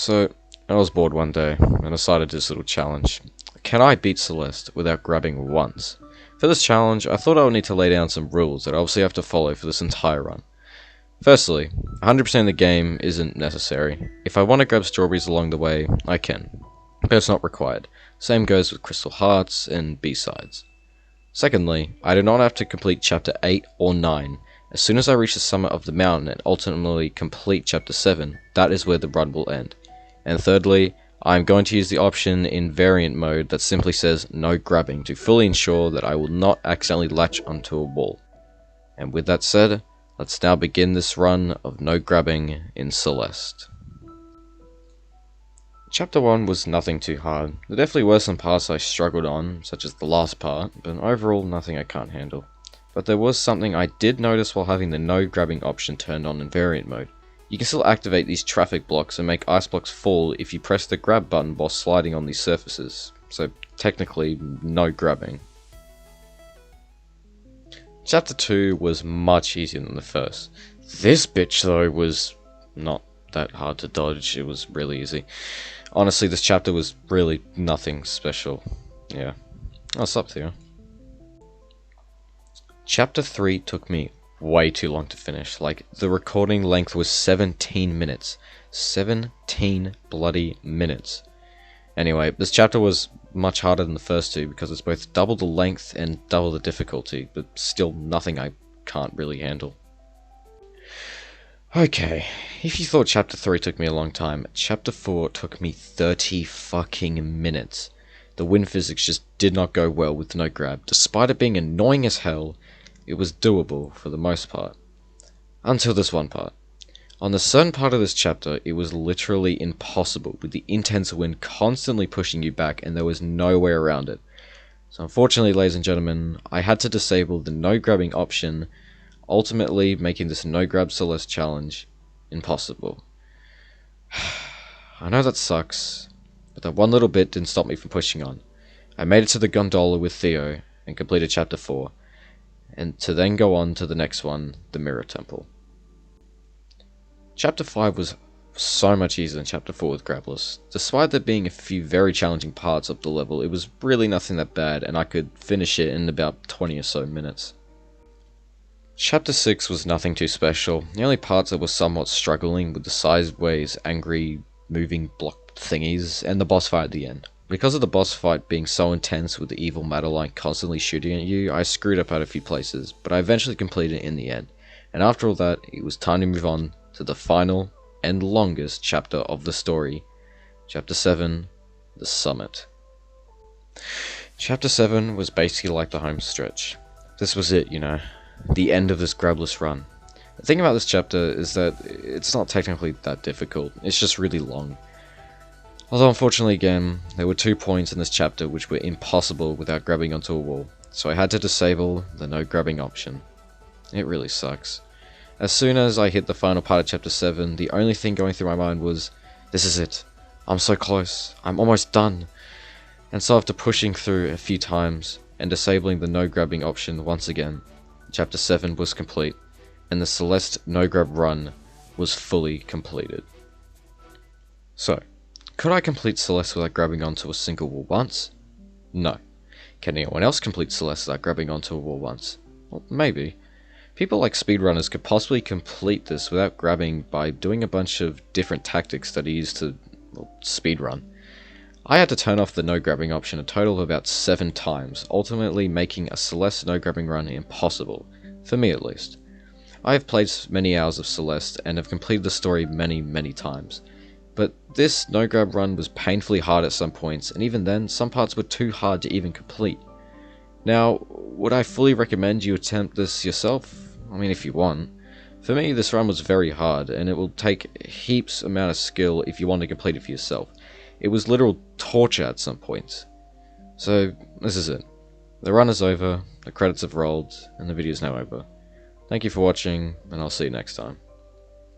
So, I was bored one day, and decided this little challenge. Can I beat Celeste without grabbing once? For this challenge, I thought I would need to lay down some rules that I obviously have to follow for this entire run. Firstly, 100% of the game isn't necessary. If I want to grab strawberries along the way, I can. But it's not required. Same goes with Crystal Hearts and B-sides. Secondly, I do not have to complete Chapter 8 or 9. As soon as I reach the summit of the mountain and ultimately complete Chapter 7, that is where the run will end. And thirdly, I am going to use the option in variant mode that simply says no grabbing to fully ensure that I will not accidentally latch onto a wall. And with that said, let's now begin this run of no grabbing in Celeste. Chapter 1 was nothing too hard. There definitely were some parts I struggled on, such as the last part, but overall nothing I can't handle. But there was something I did notice while having the no grabbing option turned on in variant mode. You can still activate these traffic blocks and make ice blocks fall if you press the grab button while sliding on these surfaces, so technically no grabbing. Chapter 2 was much easier than the first. This bitch though was not that hard to dodge, it was really easy. Honestly, this chapter was really nothing special. Yeah, that's up to you. Chapter 3 took me way too long to finish. Like, the recording length was 17 minutes. 17 bloody minutes. Anyway, this chapter was much harder than the first two because it's both double the length and double the difficulty, but still nothing I can't really handle. Okay, if you thought Chapter 3 took me a long time, Chapter 4 took me 30 fucking minutes. The wind physics just did not go well with no grab. Despite it being annoying as hell, it was doable for the most part. Until this one part. On the certain part of this chapter, it was literally impossible, with the intense wind constantly pushing you back and there was no way around it. So unfortunately, ladies and gentlemen, I had to disable the no grabbing option, ultimately making this no grab Celeste challenge impossible. I know that sucks, but that one little bit didn't stop me from pushing on. I made it to the gondola with Theo and completed Chapter 4. And to then go on to the next one, the Mirror Temple. Chapter 5 was so much easier than Chapter 4 with Grabless. Despite there being a few very challenging parts up the level, it was really nothing that bad, and I could finish it in about 20 or so minutes. Chapter 6 was nothing too special. The only parts that were somewhat struggling were the sideways, angry, moving block thingies, and the boss fight at the end. Because of the boss fight being so intense with the evil Madeline constantly shooting at you, I screwed up at a few places, but I eventually completed it in the end. And after all that, it was time to move on to the final and longest chapter of the story. Chapter 7, The Summit. Chapter 7 was basically like the home stretch. This was it, you know, the end of this grabless run. The thing about this chapter is that it's not technically that difficult, it's just really long. Although unfortunately again, there were 2 points in this chapter which were impossible without grabbing onto a wall, so I had to disable the no grabbing option. It really sucks. As soon as I hit the final part of Chapter 7, the only thing going through my mind was, this is it, I'm so close, I'm almost done. And so after pushing through a few times and disabling the no grabbing option once again, Chapter 7 was complete, and the Celeste no grab run was fully completed. So, could I complete Celeste without grabbing onto a single wall once? No. Can anyone else complete Celeste without grabbing onto a wall once? Well, maybe. People like speedrunners could possibly complete this without grabbing by doing a bunch of different tactics that are used to, well, speedrun. I had to turn off the no grabbing option a total of about 7 times, ultimately making a Celeste no grabbing run impossible, for me at least. I have played many hours of Celeste and have completed the story many times. But this no grab run was painfully hard at some points, and even then, some parts were too hard to even complete. Now, would I fully recommend you attempt this yourself? I mean, if you want. For me, this run was very hard, and it will take heaps amount of skill if you want to complete it for yourself. It was literal torture at some points. So, this is it. The run is over, the credits have rolled, and the video is now over. Thank you for watching, and I'll see you next time.